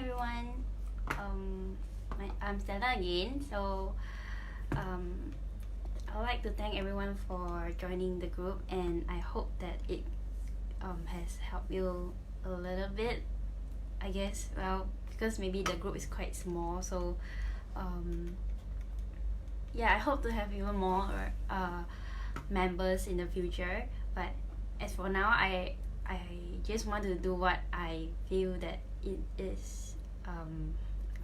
everyone. I'm Stella again. I would like to thank everyone for joining the group, and I hope that it has helped you a little bit. I guess because maybe the group is quite small, so um, yeah, I hope to have even more members in the future. But as for now, I just want to do what I feel that it is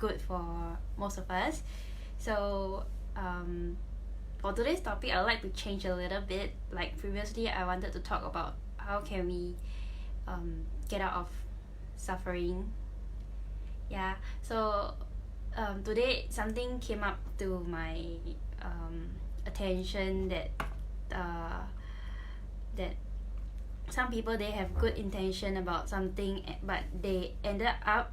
good for most of us. So for today's topic, I would like to change a little bit. Like previously, I wanted to talk about how can we get out of suffering. Yeah. So today something came up to my attention that uh, that some people, they have good intention about something, but they ended up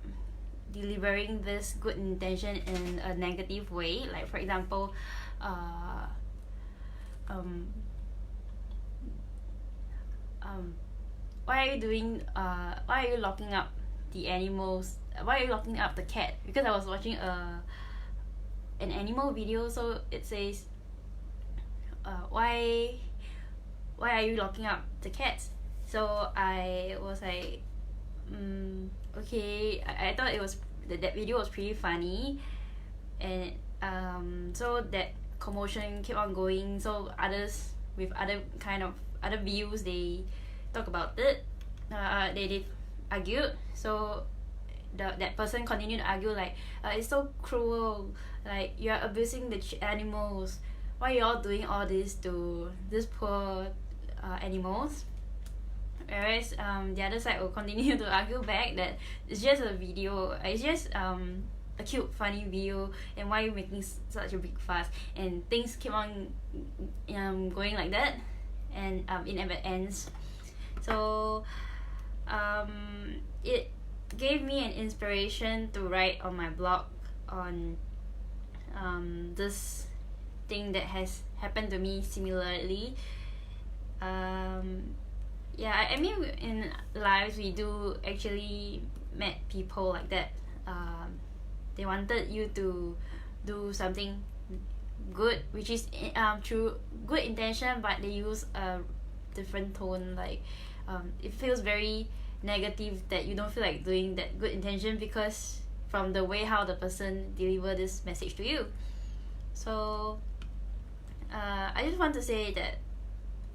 delivering this good intention in a negative way. Like for example, uh, um, um, why are you doing why are you locking up the animals, why are you locking up the cat? Because I was watching an animal video, so it says why are you locking up the cats? So I was like, okay. I thought it was that video was pretty funny, and so that commotion kept on going. So others with other kind of other views, they talk about it. They did argue. So that person continued to argue like, it's so cruel, like you're abusing the animals, why you all doing all this to these poor animals. Whereas the other side will continue to argue back that it's just a video, it's just a cute funny video, and why are you making such a big fuss, and things keep on going like that, and it never ends. So it gave me an inspiration to write on my blog on this thing that has happened to me similarly. Yeah, I mean, in lives we do actually met people like that. They wanted you to do something good, which is through good intention, but they use a different tone. Like it feels very negative that you don't feel like doing that good intention because from the way how the person deliver this message to you. So I just want to say that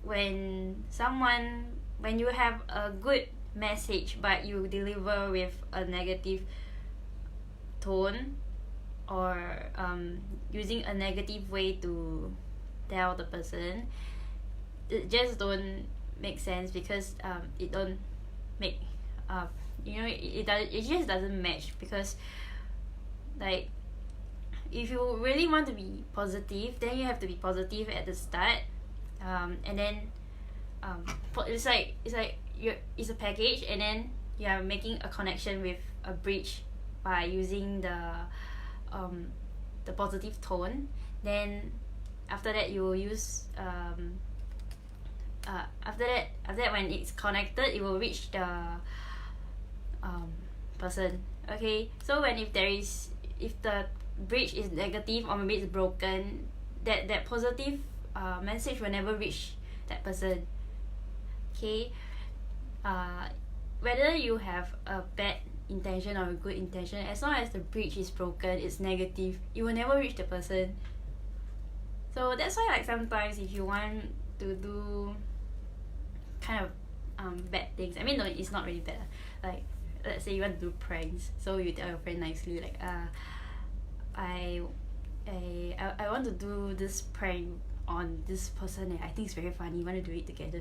when you have a good message but you deliver with a negative tone, or using a negative way to tell the person, it just don't make sense, because it don't make it just doesn't match. Because like if you really want to be positive, then you have to be positive at the start, and then it's like it's a package, and then you are making a connection with a bridge by using the positive tone. Then after that you will use after that when it's connected, it will reach the person. Okay, so if the bridge is negative, or maybe it's broken, that positive message will never reach that person. Okay, whether you have a bad intention or a good intention, as long as the bridge is broken, it's negative, it will never reach the person. So that's why, like, sometimes if you want to do kind of bad things, I mean, no, it's not really bad. Like, let's say you want to do pranks, so you tell your friend nicely, like, I want to do this prank on this person, and I think it's very funny, want to do it together.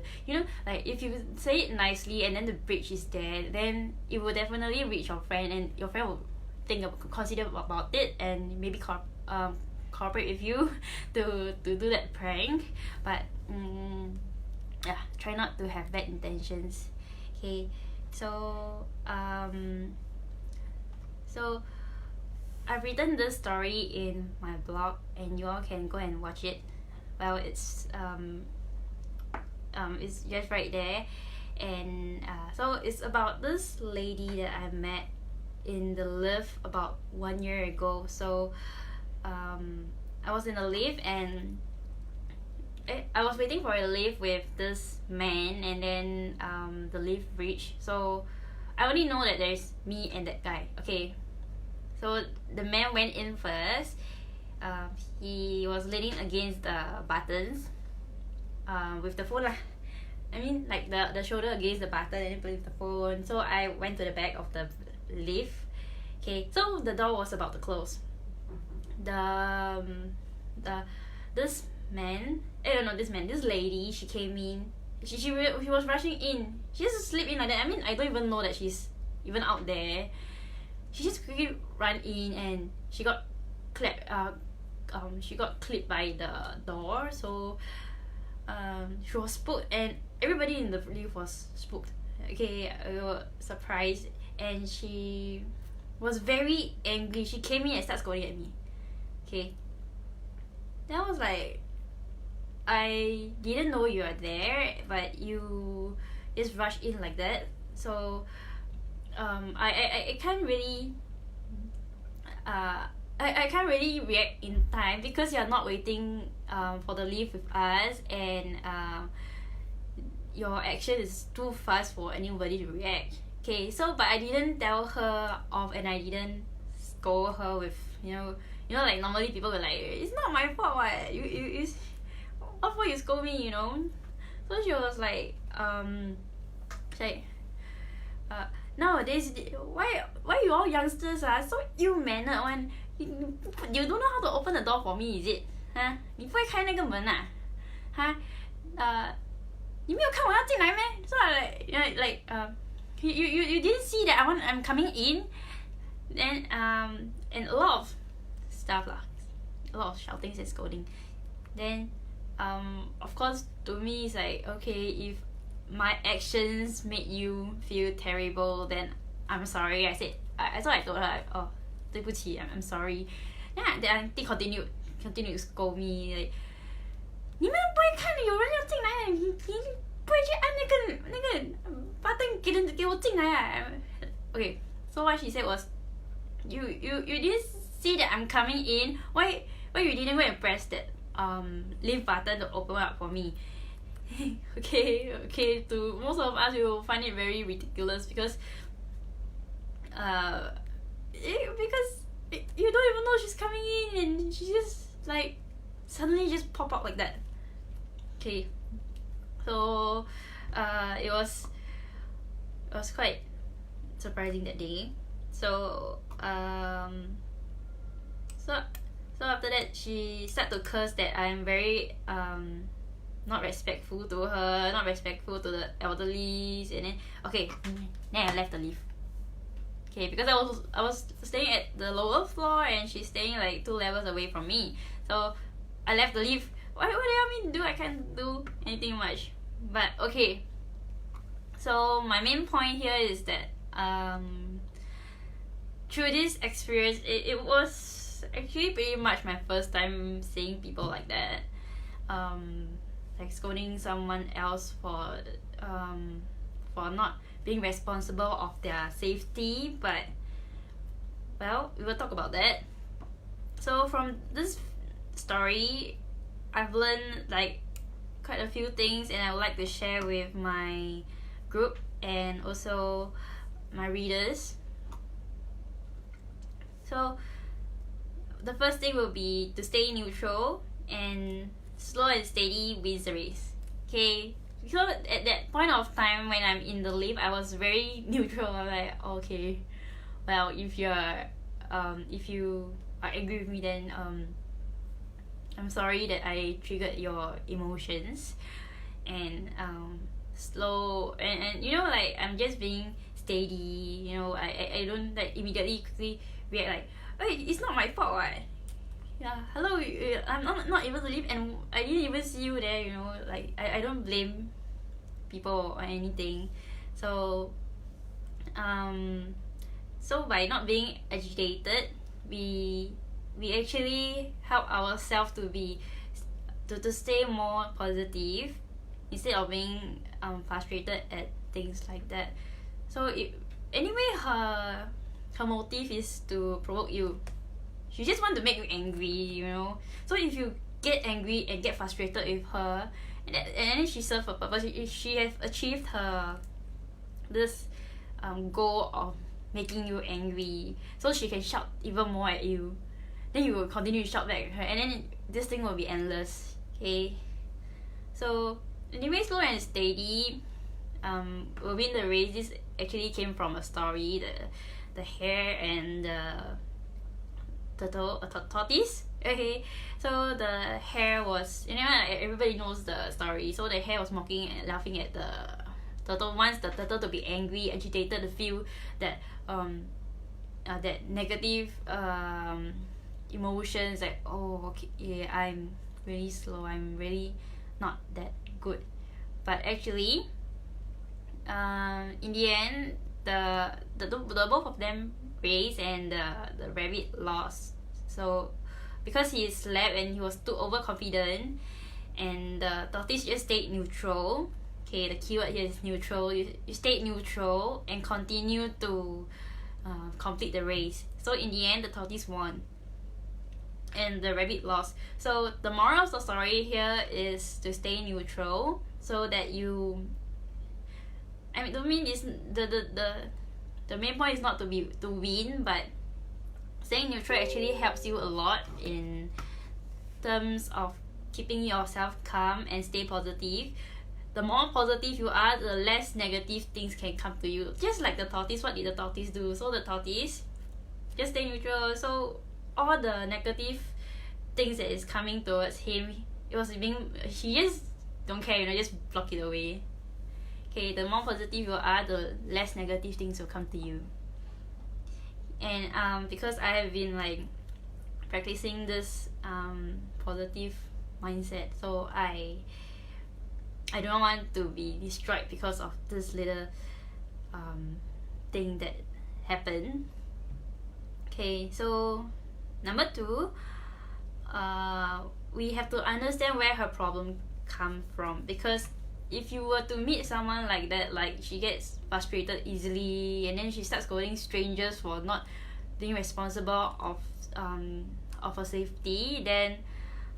Like, if you say it nicely and then the bridge is there, then it will definitely reach your friend, and your friend will consider about it, and maybe cooperate with you to do that prank. But yeah, try not to have bad intentions. Okay, so I've written this story in my blog, and you all can go and watch it. Well, it's just right there. And so it's about this lady that I met in the lift about 1 year ago. So I was in the lift and I was waiting for a lift with this man, and then the lift reached. So I only know that there's me and that guy. Okay, so the man went in first. He was leaning against the buttons with the phone lah. I mean, like the shoulder against the button and then play with the phone. So I went to the back of the lift. Okay, so the door was about to close. This man, I don't know, this lady, she came in. She was rushing in. She just slipped in like that. I mean, I don't even know that she's even out there. She just quickly ran in and she got clipped by the door. So she was spooked, and everybody in the lift was spooked. Okay, we were surprised, and she was very angry. She came in and started scolding at me. Okay, then I was like, I didn't know you were there, but you just rushed in like that. So I can't really I can't really react in time because you're not waiting for the lift with us, and your action is too fast for anybody to react. Okay, so but I didn't tell her off, and I didn't scold her with like normally people will like, it's not my fault, what you what for you scold me, you know. So she was like she's like nowadays why you all youngsters are so ill-mannered one. You don't know how to open the door for me, is it? 你不会开那个门啊？你没有看我要进来咩？ So I like you didn't see that I'm coming in, then and a lot of stuff lah, a lot of shouting and scolding. Then of course to me it's like, okay, if my actions made you feel terrible, then I'm sorry. I said so I told her like, oh, 对不起, I'm sorry. Then the auntie continued to scold me like, 你们不会看有人要进来，你不会去按那个 button 给我进来啊。 Okay, so what she said was, you didn't see that I'm coming in, why you didn't go and press that lift button to open up for me? okay, to most of us, you will find it very ridiculous because you don't even know she's coming in, and she just like suddenly just pop up like that. Okay, so it was quite surprising that day. So so after that she started to curse that I'm very not respectful to her, not respectful to the elderlies, and then then I left the lift. Okay, because I was staying at the lower floor and she's staying like 2 levels away from me. So I left the lift. What do you want me to do? I can't do anything much. But okay. So my main point here is that through this experience, it was actually pretty much my first time seeing people like that. Like scolding someone else for not being responsible of their safety, but well, we will talk about that. So from this story, I've learned like quite a few things, and I would like to share with my group and also my readers. So the first thing will be to stay neutral, and slow and steady wins the race. Okay, so at that point of time when I'm in the lift, I was very neutral. I'm like, okay, well, if you are angry with me, then I'm sorry that I triggered your emotions, and slow and like I'm just being steady. I don't like immediately quickly react like, hey, it's not my fault, what? Yeah, hello, I'm not able to leave, and I didn't even see you there, like I don't blame people or anything. So so by not being agitated, we actually help ourselves to stay more positive instead of being frustrated at things like that. So anyway, her motive is to provoke you. She just want to make you angry, you know. So if you get angry and get frustrated with her, and then she serves her purpose, she has achieved her this goal of making you angry, so she can shout even more at you. Then you will continue to shout back at her, and then this thing will be endless. Okay, so anyway, slow and steady will win the race. This actually came from a story, the hare and the tortoise. Okay, so the hare was, everybody knows the story. So the hare was mocking and laughing at the turtle, wants the turtle to be angry, agitated, to feel that that negative emotions, like, oh, okay, yeah, I'm really slow, I'm really not that good. But actually, in the end, the both of them raced, and the rabbit lost. So because he slept and he was too overconfident, and the tortoise just stayed neutral. Okay, the keyword here is neutral. You stayed neutral and continue to complete the race. So in the end, the tortoise won and the rabbit lost. So the moral of the story here is to stay neutral, so that you, the main is the main point is not to win, but staying neutral actually helps you a lot in terms of keeping yourself calm and stay positive. The more positive you are, the less negative things can come to you. Just like the tortoise, what did the tortoise do? So the tortoise just stay neutral. So all the negative things that is coming towards him, he just don't care, just block it away. Okay, the more positive you are, the less negative things will come to you. And because I have been like practicing this positive mindset, so I don't want to be destroyed because of this little thing that happened. Okay, so number 2, we have to understand where her problem come from, because if you were to meet someone like that, like she gets frustrated easily, and then she starts scolding strangers for not being responsible of her safety, then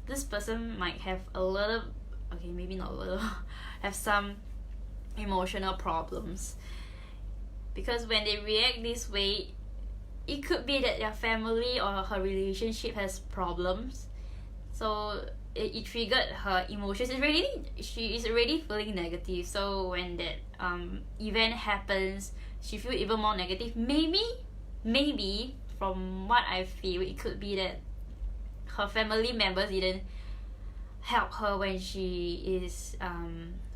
this person might have a little, okay, maybe not a little, have some emotional problems. Because when they react this way, it could be that their family or her relationship has problems. So it triggered her emotions. She is already feeling negative. So when that event happens, she feels even more negative. Maybe from what I feel, it could be that her family members didn't help her when she is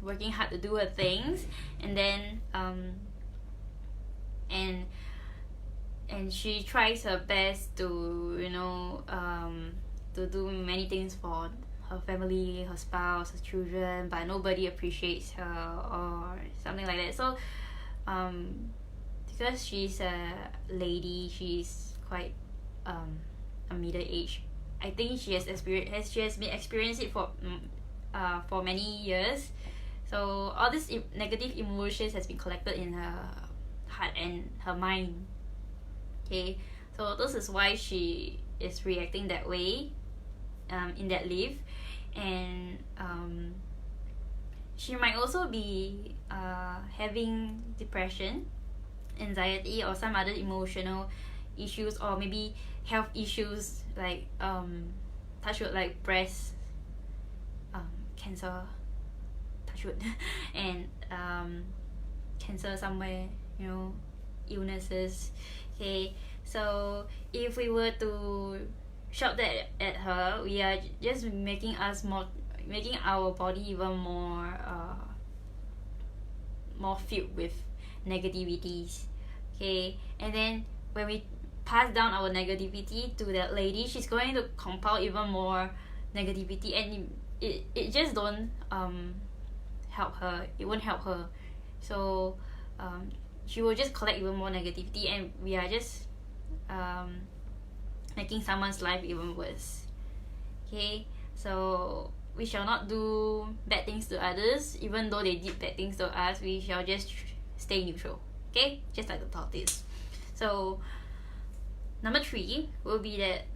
working hard to do her things, and then and she tries her best to to do many things for her family, her spouse, her children, but nobody appreciates her or something like that. So because she's a lady, she's quite a middle age, I think she has been experiencing it for many years. So all these negative emotions has been collected in her heart and her mind. Okay, so this is why she is reacting that way in that live. And she might also be having depression, anxiety, or some other emotional issues, or maybe health issues like touch wood, like breast cancer, touch wood, and cancer somewhere, illnesses. Okay, so if we were to shout that at her, we are just making our body even more filled with negativities. Okay, and then when we pass down our negativity to that lady, she's going to compile even more negativity, and it just don't help her. It won't help her. So she will just collect even more negativity, and we are just making someone's life even worse. Okay, so we shall not do bad things to others. Even though they did bad things to us, we shall just stay neutral. Okay, just like the tortoise. So Number 3 will be that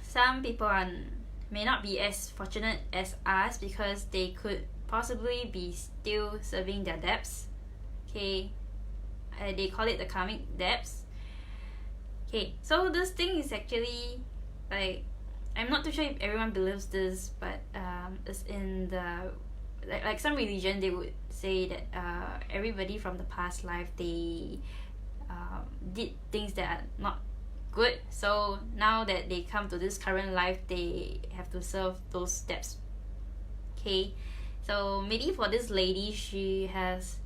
some people may not be as fortunate as us because they could possibly be still serving their debts. Okay, they call it the karmic debts. Okay, so this thing is actually like, I'm not too sure if everyone believes this, but it's in the like some religion, they would say that everybody from the past life, they did things that are not good, so now that they come to this current life, they have to serve those debts. Okay, so maybe for this lady, she has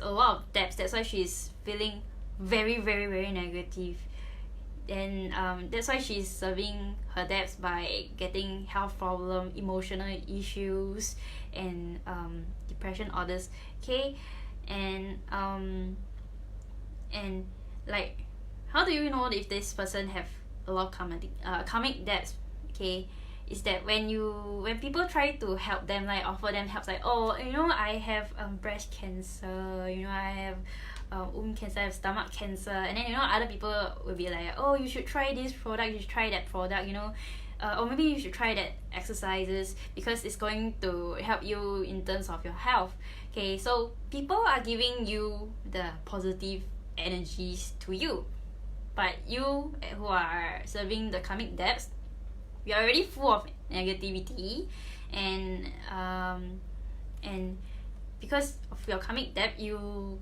a lot of debts, that's why she's feeling very very very negative. And that's why she's serving her debts by getting health problem, emotional issues, and depression, all this. Okay, and like, how do you know if this person have a lot of karmic debts? Okay, is that when people try to help them, like offer them help, like, oh, I have breast cancer, I have womb cancer, I have stomach cancer, and then other people will be like, oh, you should try this product, you should try that product, or maybe you should try that exercises because it's going to help you in terms of your health. Okay, so people are giving you the positive energies to you, but you who are serving the karmic debts, you're already full of negativity, and because of your karmic debt, you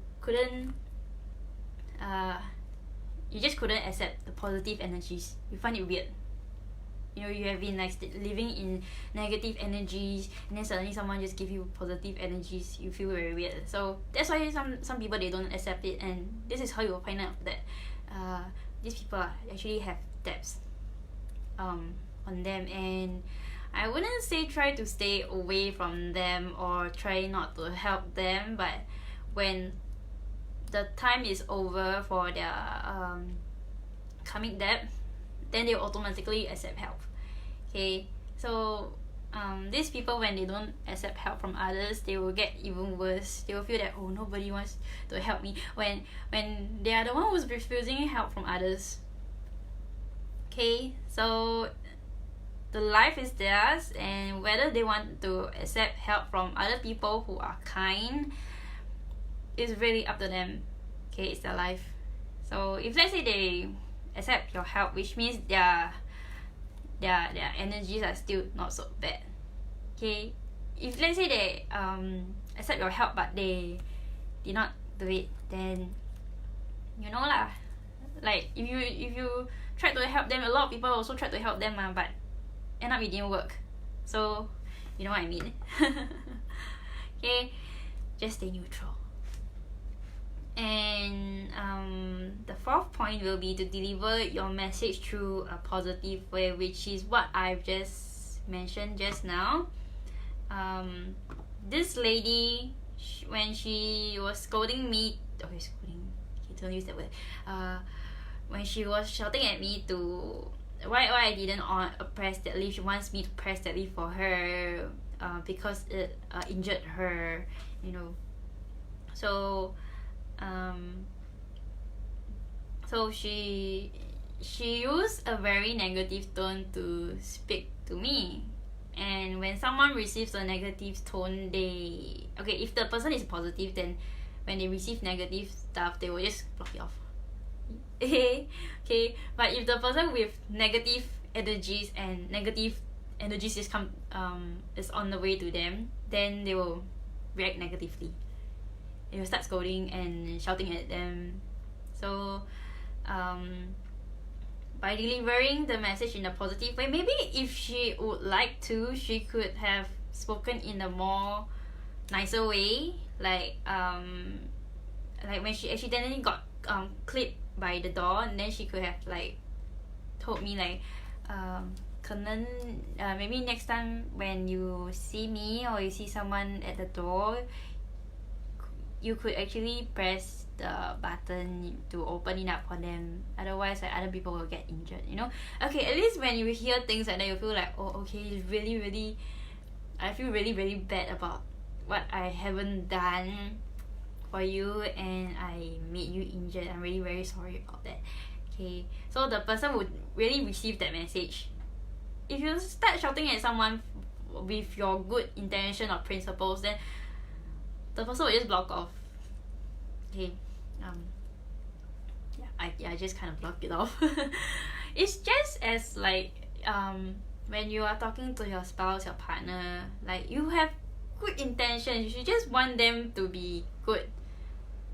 just couldn't accept the positive energies. You find it weird. You have been like living in negative energies, and then suddenly someone just give you positive energies. You feel very weird. So that's why some people, they don't accept it, and this is how you will find out that these people actually have debts on them. And I wouldn't say try to stay away from them or try not to help them, but when the time is over for their karmic debt, then they will automatically accept help. Okay, so these people, when they don't accept help from others, they will get even worse. They will feel that, oh, nobody wants to help me, when they are the one who's refusing help from others. Okay, so the life is theirs, and whether they want to accept help from other people who are kind is really up to them. Okay, it's their life. So if let's say they accept your help, which means their energies are still not so bad. Okay, if let's say they accept your help but they did not do it, then lah, like if you try to help them, a lot of people also try to help them, but end up it didn't work. So you know what I mean. Okay, just stay neutral. And the 4th point will be to deliver your message through a positive way, which is what I've just mentioned just now. This lady, when she was scolding me, don't use that word. When she was shouting at me to why I didn't press that leaf, she wants me to press that leaf for her because it injured her, So she used a very negative tone to speak to me. And when someone receives a negative tone, if the person is positive, then when they receive negative stuff, they will just block it off. Okay, but if the person with negative energies and negative energies is on the way to them, then they will react negatively. They will start scolding and shouting at them. So by delivering the message in a positive way, maybe if she would like to, she could have spoken in a more nicer way, like when she accidentally got clipped by the door, and then she could have like told me like 可能 maybe next time when you see me or you see someone at the door, you could actually press the button to open it up for them, otherwise like other people will get injured, Okay, at least when you hear things like that, you feel like, oh, okay, it's I feel really really bad about what I haven't done for you and I made you injured. I'm really very sorry about that. Okay, so the person would really receive that message. If you start shouting at someone with your good intention or principles, then the person will just block off. Okay, I just kind of blocked it off. It's just as like when you are talking to your spouse, your partner, like you have good intentions, you just want them to be good,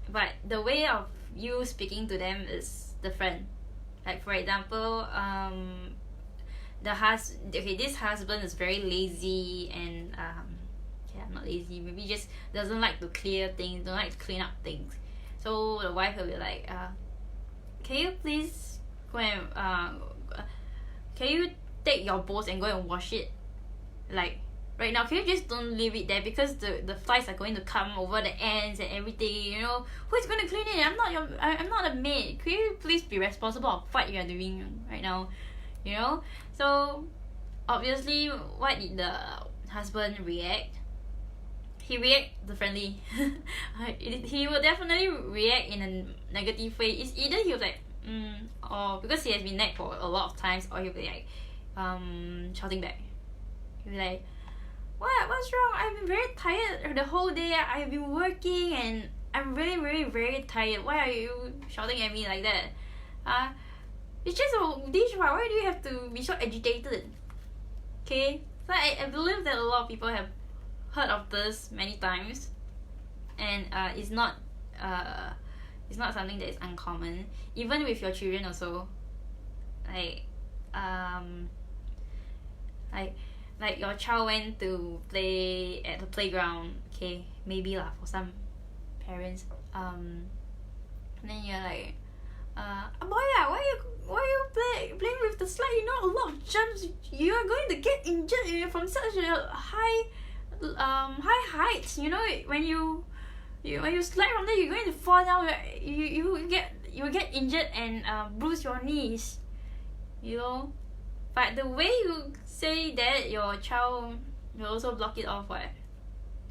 but the way of you speaking to them is different. Like for example, this husband is very lazy and not lazy, maybe just doesn't like to clear things, don't like to clean up things. So the wife will be like, can you please go and can you take your bowls and go and wash it, like right now? Can you just don't leave it there, because the flies are going to come over the ends and everything, you know? Who's going to clean it? I'm not a maid. Can you please be responsible of what you are doing right now, you know? So obviously, what did the husband react? He react differently. He will definitely react in a negative way. It's either he was like or because he has been nagged for a lot of times, or he'll be like shouting back. He'll be like, what's wrong? I've been very tired the whole day. I've been working and I'm really very very tired. Why are you shouting at me like that? It's just a dish. Why do you have to be so agitated? Okay, so I believe that a lot of people have heard of this many times, and it's not something that is uncommon, even with your children also. Like your child went to play at the playground, okay, maybe lah for some parents, and then you're like, boy, why you playing with the slide? You know, a lot of jumps, you are going to get injured from such a high heights. You know, when you slide from there, you're going to fall down. You get injured and bruise your knees, you know. But the way you say that, your child will also block it off. What?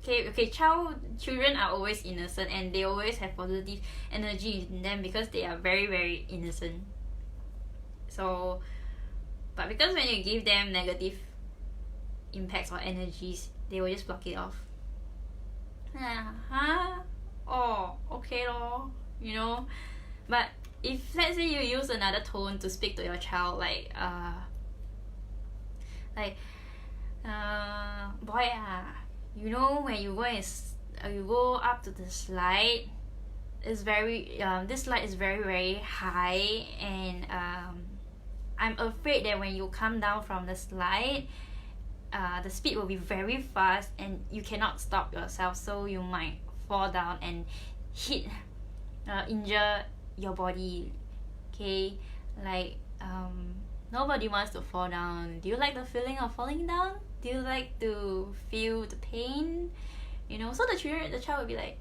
Okay. Children are always innocent and they always have positive energy in them because they are very very innocent. So, but because when you give them negative impacts or energies, they will just block it off. Oh, okay lor, you know. But if let's say you use another tone to speak to your child, like boy, you know, when you go up to the slide, it's very this slide is very very high, and I'm afraid that when you come down from the slide, the speed will be very fast and you cannot stop yourself, so you might fall down and injure your body. Okay, like nobody wants to fall down. Do you like the feeling of falling down? Do you like to feel the pain? You know, so the child will be like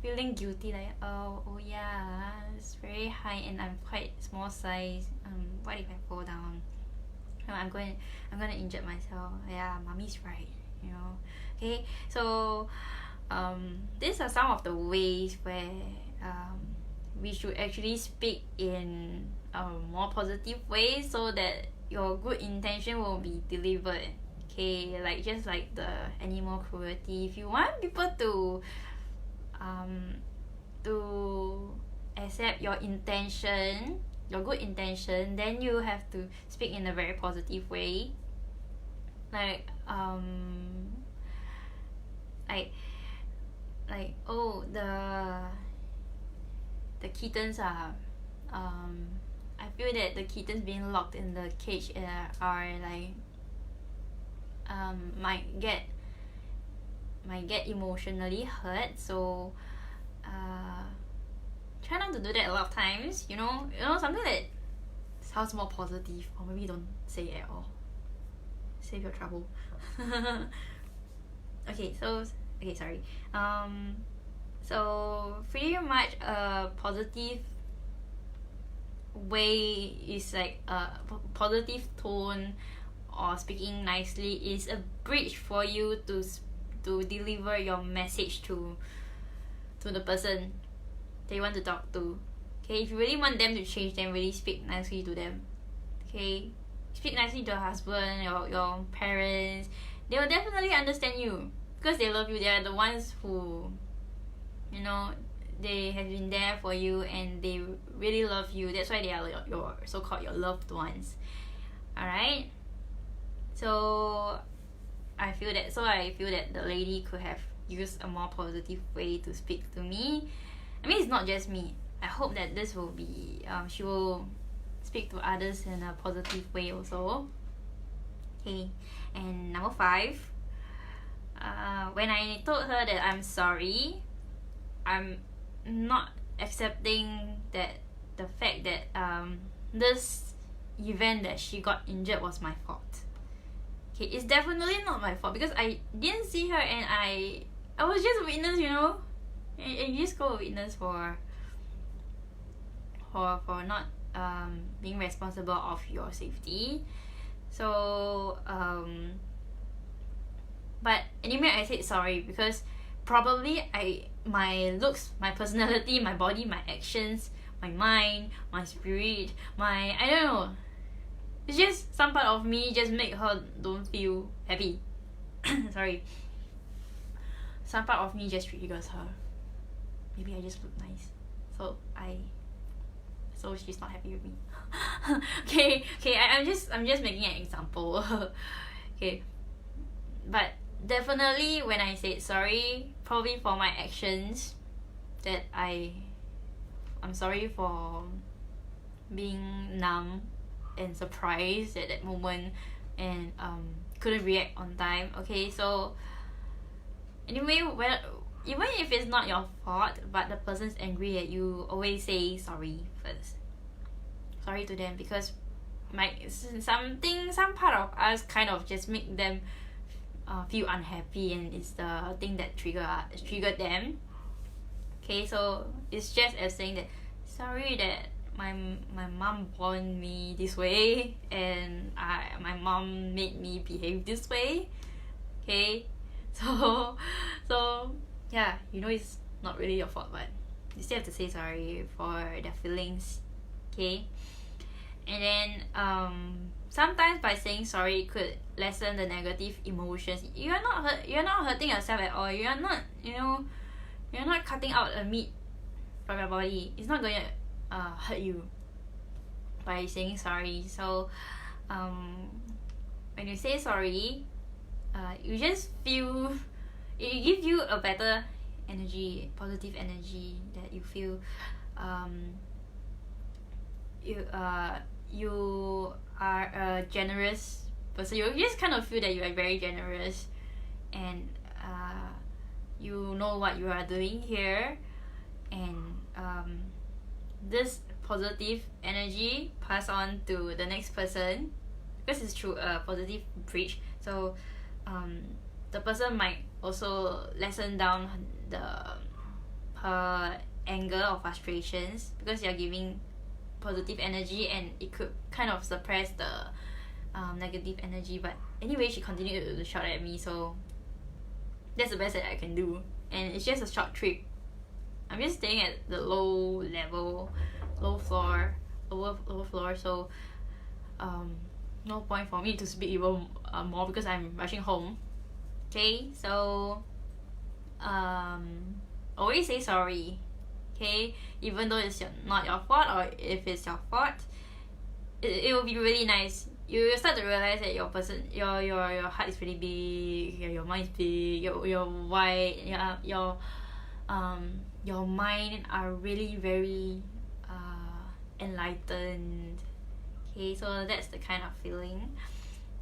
feeling guilty, like oh yeah, it's very high and I'm quite small size. What if I fall down? I'm gonna injure myself. Yeah, mommy's right, you know. Okay, so these are some of the ways where we should actually speak in a more positive way, so that your good intention will be delivered. Okay, like just like the animal cruelty, if you want people to accept your intention, your good intention, then you have to speak in a very positive way. Like oh, the kittens are I feel that the kittens being locked in the cage are like might get emotionally hurt. So try not to do that a lot of times, you know, something that sounds more positive, or maybe don't say it at all, save your trouble. Sorry. So pretty much a positive way is like a positive tone or speaking nicely is a bridge for you to deliver your message to to the person that you want to talk to. Okay, if you really want them to change, then really speak nicely to them. Okay, speak nicely to your husband, your parents. They will definitely understand you because they love you. They are the ones who, they have been there for you and they really love you. That's why they are your so-called your loved ones. Alright? So I feel that the lady could have used a more positive way to speak to me. I mean, it's not just me. I hope that this will be she will speak to others in a positive way also. Okay, and number 5, when I told her that I'm sorry, I'm not accepting that the fact that this event that she got injured was my fault. Okay, it's definitely not my fault because I didn't see her and I was just a witness, and you just go a witness for not being responsible of your safety. So but anyway, I said sorry because probably my looks, my personality, my body, my actions, my mind, my spirit, I don't know, it's just some part of me just make her don't feel happy. Sorry, some part of me just triggers her. Maybe I just look nice, so she's not happy with me. okay, I'm just making an example. Okay, but definitely when I said sorry, probably for my actions, that I'm sorry for being numb and surprised at that moment and couldn't react on time. Okay, so anyway, even if it's not your fault but the person's angry at you, always say sorry first. Sorry to them because some part of us kind of just make them feel unhappy, and it's the thing that triggered them. Okay, so it's just as saying that sorry that my mom born me this way and my mom made me behave this way. Okay, so yeah, it's not really your fault, but you still have to say sorry for their feelings. Okay, and then sometimes by saying sorry it could lessen the negative emotions. You're not hurting yourself at all. You're not cutting out a meat from your body. It's not going to hurt you by saying sorry. So when you say sorry, you just feel it gives you a better energy, positive energy, that you feel you are a generous person. You just kind of feel that you are very generous, and you know what you are doing here, and this positive energy pass on to the next person because it's through a positive bridge. So the person might also lessen down her anger or frustrations because you're giving positive energy, and it could kind of suppress the negative energy. But anyway, she continued to shout at me, so that's the best that I can do, and it's just a short trip. I'm just staying at the low floor, so no point for me to speak even more because I'm rushing home. Okay, so always say sorry. Okay, even though it's not your fault, or if it's your fault, it will be really nice. You will start to realize that your heart is really big, your mind is big, your wide, your mind are really very enlightened. Okay, so that's the kind of feeling.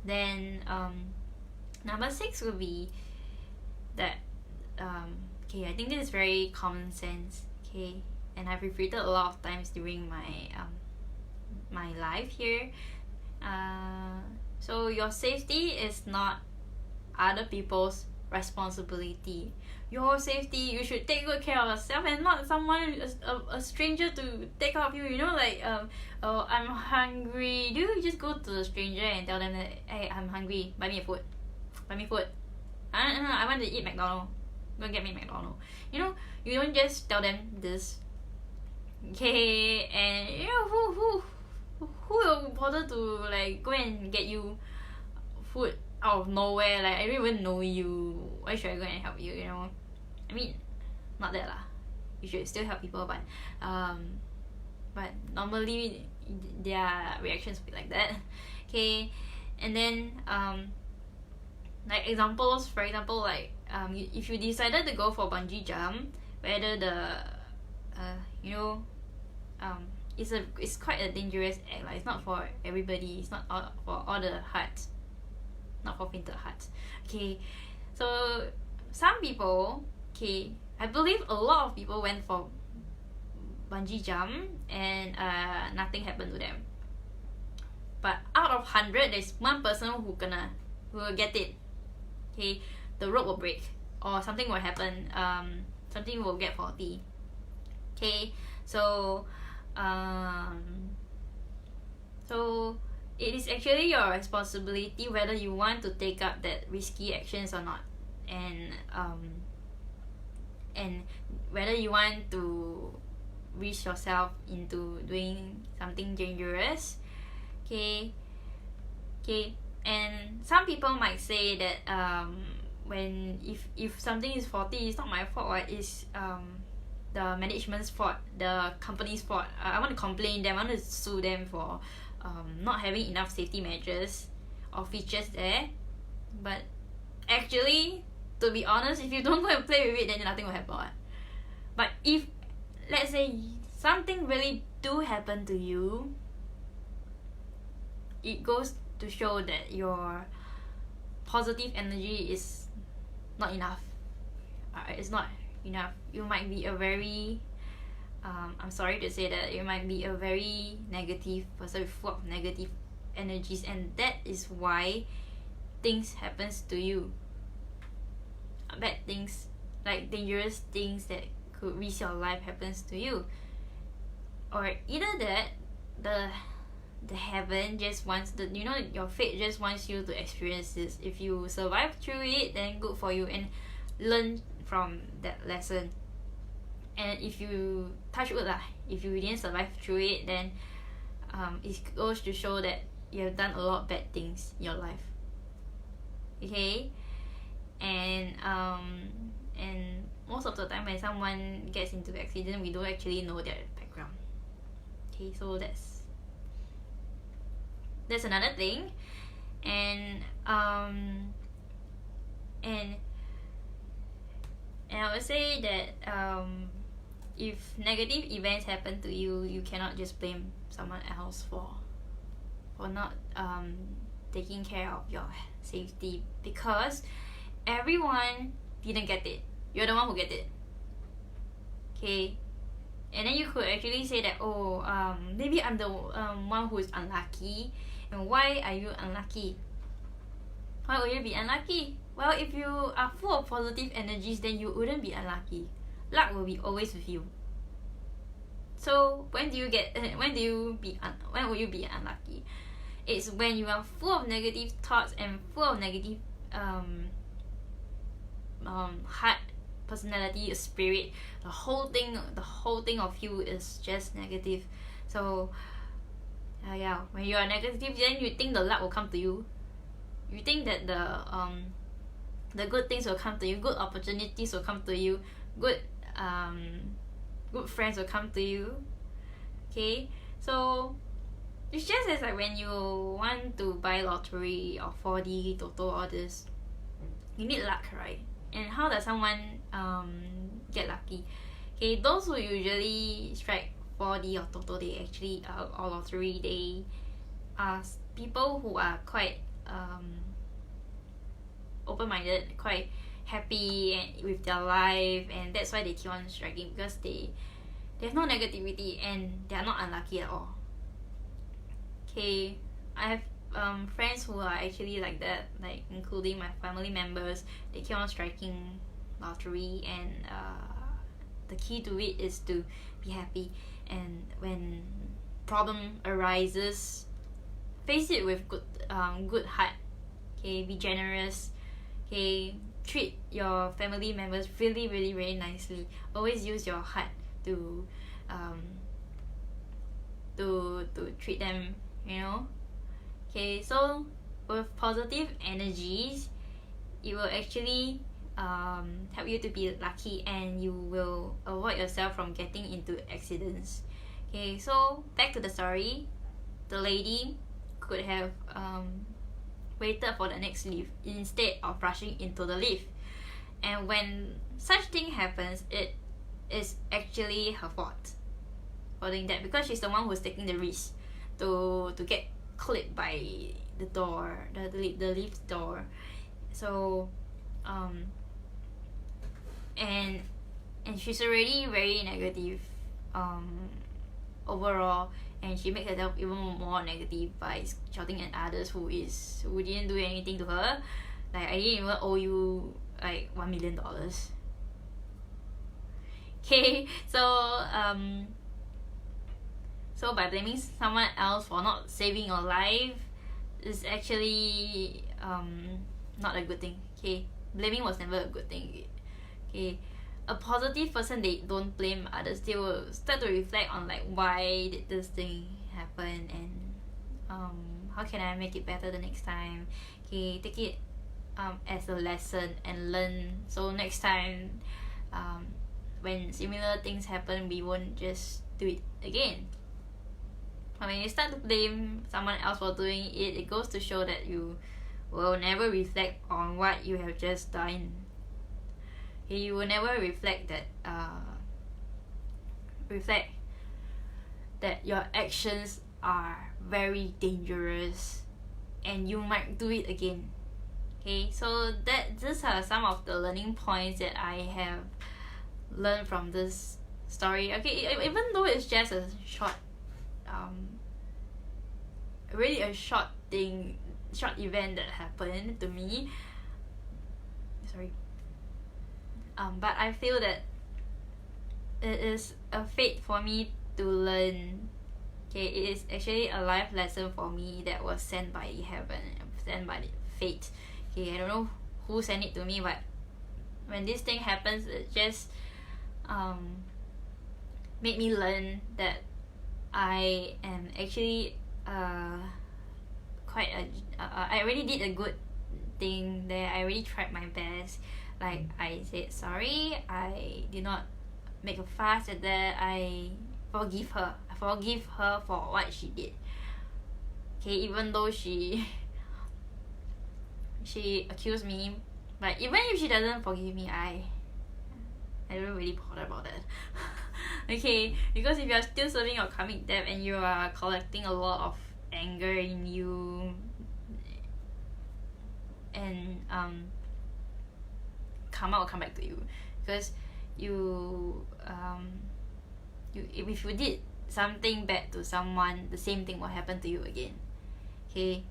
Then number 6 would be that okay, I think this is very common sense. Okay, and I've repeated a lot of times during my life here. So your safety is not other people's responsibility. Your safety, you should take good care of yourself and not someone, a stranger, to take care of you. Oh, I'm hungry. Do you just go to the stranger and tell them that, hey, I'm hungry, buy me food? I want to eat McDonald's. go and get me McDonald's. You know, you don't just tell them this. Okay, and you know who will bother to like go and get you food out of nowhere? Like I don't even know you. Why should I go and help you? You know, I mean, not that lah. You should still help people, but normally their reactions will be like that. Okay, and then like examples. For example, like if you decided to go for bungee jump, whether the you know it's quite a dangerous act. Like it's not for everybody. It's not for all the hearts. Not for fainted hearts. Okay, so some people, okay, I believe a lot of people went for bungee jump and nothing happened to them. But out of 100, there's one person who will get it. Okay, the rope will break or something will happen. Something will get faulty. Okay, so it is actually your responsibility whether you want to take up that risky actions or not, and whether you want to risk yourself into doing something dangerous. Okay, and some people might say that when if something is faulty, it's not my fault, right? It's the management's fault, the company's fault. I want to complain them, I want to sue them for not having enough safety measures or features there. But actually, to be honest, if you don't go and play with it, then nothing will happen. But if, let's say, something really do happen to you, it goes to show that your positive energy is not enough. It's not enough. You might be a very I'm sorry to say that you might be a very negative person full of negative energies, and that is why things happens to you. Bad things, like dangerous things that could risk your life happens to you. Or either that the heaven just wants your fate just wants you to experience this. If you survive through it, then good for you, and learn from that lesson. And if you touch wood lah, if you didn't survive through it, then it goes to show that you have done a lot of bad things in your life. Okay, and most of the time when someone gets into accident, we don't actually know their background. Okay, so that's another thing. And I would say that if negative events happen to you, you cannot just blame someone else for not taking care of your safety, because everyone didn't get it. You're the one who get it. Okay, and then you could actually say that, maybe I'm the one who is unlucky. And why are you unlucky? Why would you be unlucky? Well, if you are full of positive energies, then you wouldn't be unlucky. Luck will be always with you. So when will you be unlucky? It's when you are full of negative thoughts and full of negative heart, personality, spirit. The whole thing of you is just negative. So when you are negative, then you think the luck will come to you. You think that the good things will come to you, good opportunities will come to you, good friends will come to you. Okay, so it's just as like when you want to buy lottery or 4D, Toto, all this, you need luck, right? And how does someone get lucky? Okay, those who usually strike 4D or Toto, they actually or lottery, they are people who are quite open-minded, quite happy with their life, and that's why they keep on striking, because they have no negativity and they are not unlucky at all. Okay, I have friends who are actually like that, like including my family members. They keep on striking lottery, and the key to it is to be happy, and when problem arises, face it with good heart. Okay, be generous. Okay, treat your family members really really very nicely. Always use your heart to treat them, you know. Okay, so with positive energies, it will actually help you to be lucky, and you will avoid yourself from getting into accidents. Okay, so back to the story. The lady could have waited for the next lift instead of rushing into the lift. And when such thing happens, it is actually her fault for doing that, because she's the one who's taking the risk to get clipped by the door, the lift door. So and she's already very negative overall, and she makes herself even more negative by shouting at others who didn't do anything to her. Like, I didn't even owe you like $1 million. Okay, so by blaming someone else for not saving your life is actually not a good thing. Okay, blaming was never a good thing. Okay, a positive person, they don't blame others. They will start to reflect on like, why did this thing happen, and how can I make it better the next time. Okay, take it as a lesson and learn, so next time when similar things happen, we won't just do it again. When you start to blame someone else for doing it, it goes to show that you will never reflect on what you have just done. You will never reflect that your actions are very dangerous, and you might do it again. Okay, so these are some of the learning points that I have learned from this story. Okay, even though it's just a short really a short event that happened to me. Sorry. But I feel that it is a fate for me to learn. Okay, it is actually a life lesson for me that was sent by heaven, sent by fate. Okay, I don't know who sent it to me, but when this thing happens, it just made me learn that I am actually I really did a good thing there. I really tried my best. Like, I said sorry, I did not make a fuss at that. I forgive her for what she did. Okay, even though she accused me, but even if she doesn't forgive me, I don't really bother about that. Okay, because if you are still serving your karmic debt and you are collecting a lot of anger in you, and karma will come back to you, because if you did something bad to someone, the same thing will happen to you again. Okay,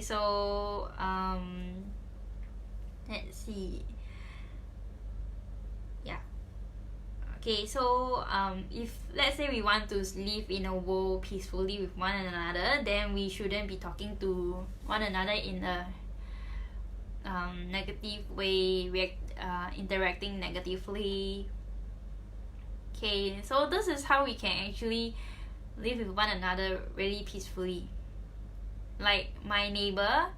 so let's see. Yeah. Okay, so if let's say we want to live in a world peacefully with one another, then we shouldn't be talking to one another in a negative way, interacting negatively. Okay, so this is how we can actually live with one another really peacefully. Like my neighbor,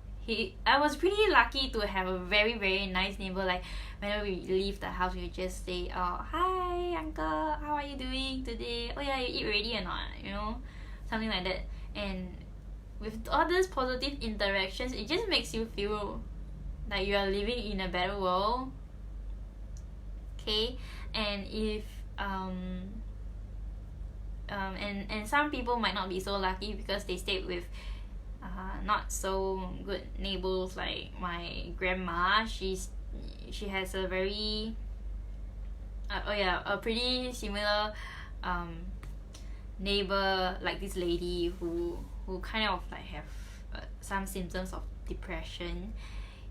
I was pretty lucky to have a very very nice neighbor. Like whenever we leave the house, we just say, "Oh, hi uncle, how are you doing today? Oh yeah, you eat already or not?" You know, something like that. And with all these positive interactions, it just makes you feel like you are living in a better world. Okay, and if and some people might not be so lucky because they stayed with not so good neighbors. Like my grandma, she has a very a pretty similar neighbor like this lady who kind of like have some symptoms of depression.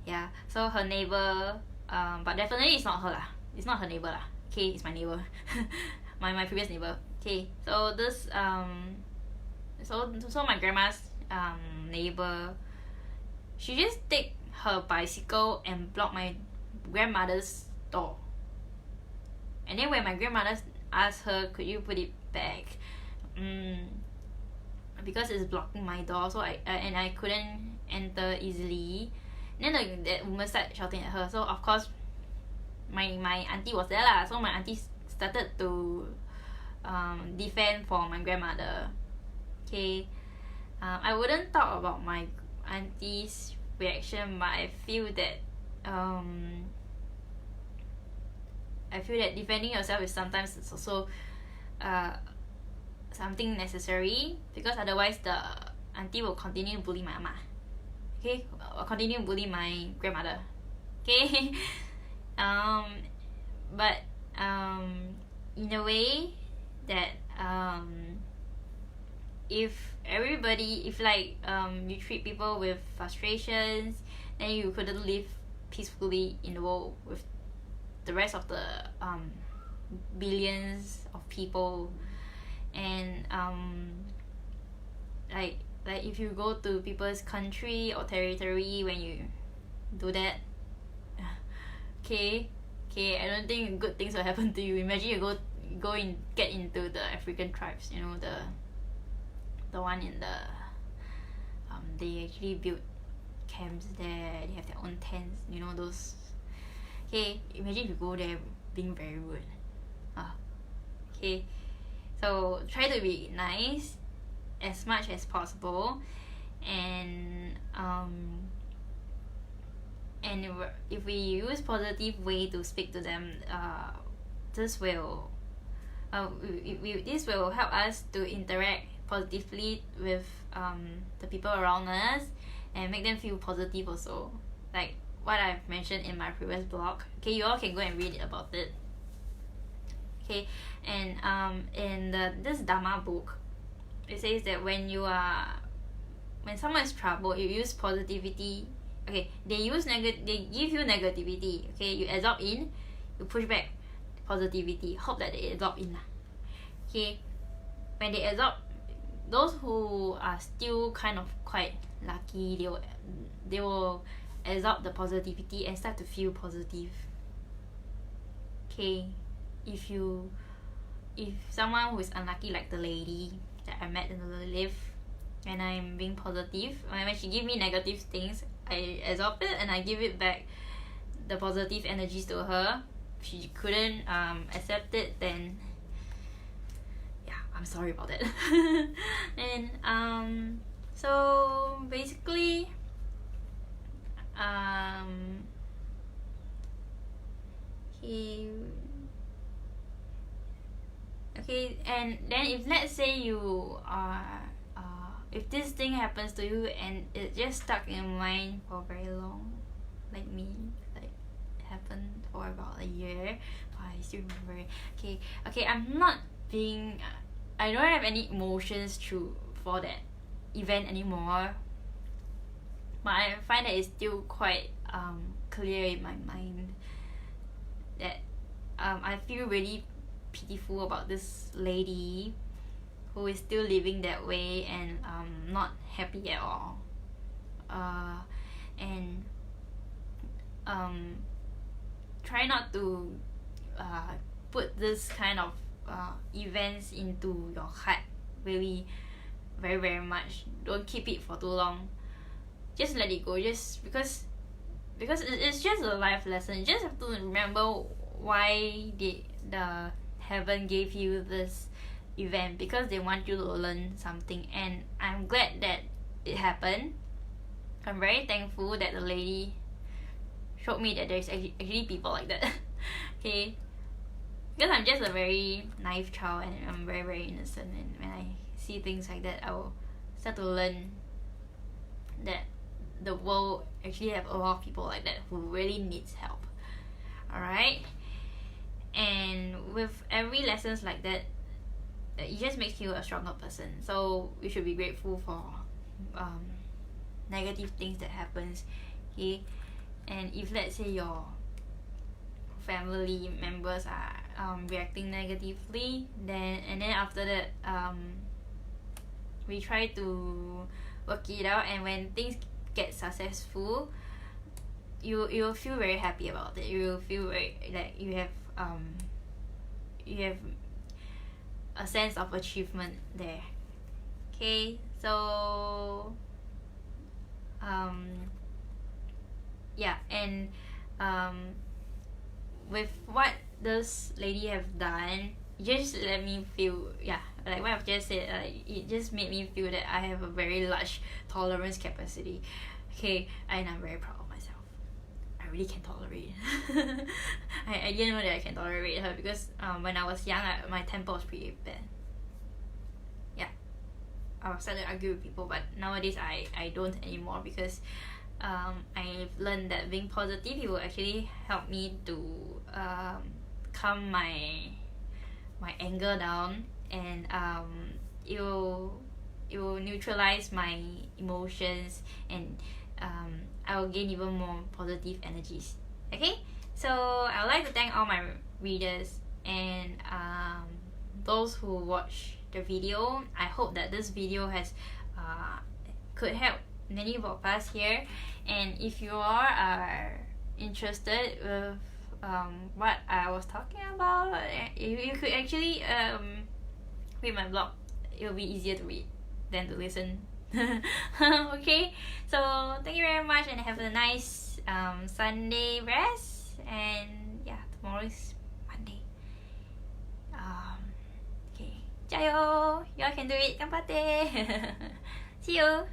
Yeah, so her neighbor, but definitely it's not her lah. It's not her neighbor lah. Okay, it's my neighbor. my previous neighbor. Okay, so this so my grandma's neighbor, she just take her bicycle and block my grandmother's door. And then when my grandmother asked her, could you put it back? Because it's blocking my door, so I couldn't enter easily. And then that woman started shouting at her. So of course, my auntie was there lah. So my auntie started to defend for my grandmother. Okay, I wouldn't talk about my auntie's reaction, but I feel that defending yourself is sometimes it's also something necessary, because otherwise the auntie will continue to bully my ama. Okay, or continue to bully my grandmother. Okay, but in a way that if you treat people with frustrations, then you couldn't live peacefully in the world with the rest of the billions of people. And like if you go to people's country or territory, when you do that, okay, I don't think good things will happen to you. Imagine you get into the African tribes, you know, the one in the they actually build camps there, they have their own tents, you know, those. Okay, imagine if you go there being very rude. Okay, so try to be nice as much as possible, and if we use positive way to speak to them, this will help us to interact positively with the people around us and make them feel positive also, like what I've mentioned in my previous blog. Okay, you all can go and read about it. Okay, and in this Dharma book, it says that when someone is troubled, you use positivity. Okay, they give you negativity. Okay, you absorb in, you push back positivity. Hope that they absorb in. Okay, when they absorb, those who are still kind of quite lucky, they will absorb the positivity and start to feel positive. Okay, if someone who is unlucky, like the lady that I met in the lift, and I'm being positive, when she give me negative things, I absorb it and I give it back, the positive energies to her. If she couldn't accept it, then yeah, I'm sorry about that. And so basically okay, and then if let's say you are if this thing happens to you and it just stuck in your mind for very long, like me, like it happened for about a year, I still remember. Okay, I don't have any emotions for that event anymore, but I find that it's still quite clear in my mind that I feel really pitiful about this lady who is still living that way and not happy at all, and try not to put this kind of events into your heart really very, very much. Don't keep it for too long, just let it go, just because it's just a life lesson. You just have to remember why the heaven gave you this event, because they want you to learn something. And I'm glad that it happened. I'm very thankful that the lady showed me that there's actually people like that. Okay, because I'm just a very naive child and I'm very, very innocent, and when I see things like that, I will start to learn that the world actually have a lot of people like that who really needs help. Alright, and with every lessons like that, it just makes you a stronger person. So you should be grateful for negative things that happens. Okay, and if let's say your family members are reacting negatively, then after that we try to work it out, and when things get successful, you will feel very happy about it. You will feel very like you have a sense of achievement there. Okay, so yeah, and with what this lady have done, just let me feel, yeah, like what I've just said, it just made me feel that I have a very large tolerance capacity. Okay, and I'm very proud of myself. I really can tolerate. I didn't know that I can tolerate her because when I was young, my temper was pretty bad. Yeah, I was started to argue with people, but nowadays I don't anymore because I've learned that being positive, it will actually help me to calm my anger down, and it will neutralize my emotions, and I will gain even more positive energies. Okay, so I would like to thank all my readers and those who watch the video. I hope that this video has could help many of us here, and if you are interested with what I was talking about, you could actually read my blog. It will be easier to read than to listen. Okay, so thank you very much and have a nice Sunday rest, and yeah, tomorrow is Monday. Okay, 加油! You all can do it! 頑張って! See you!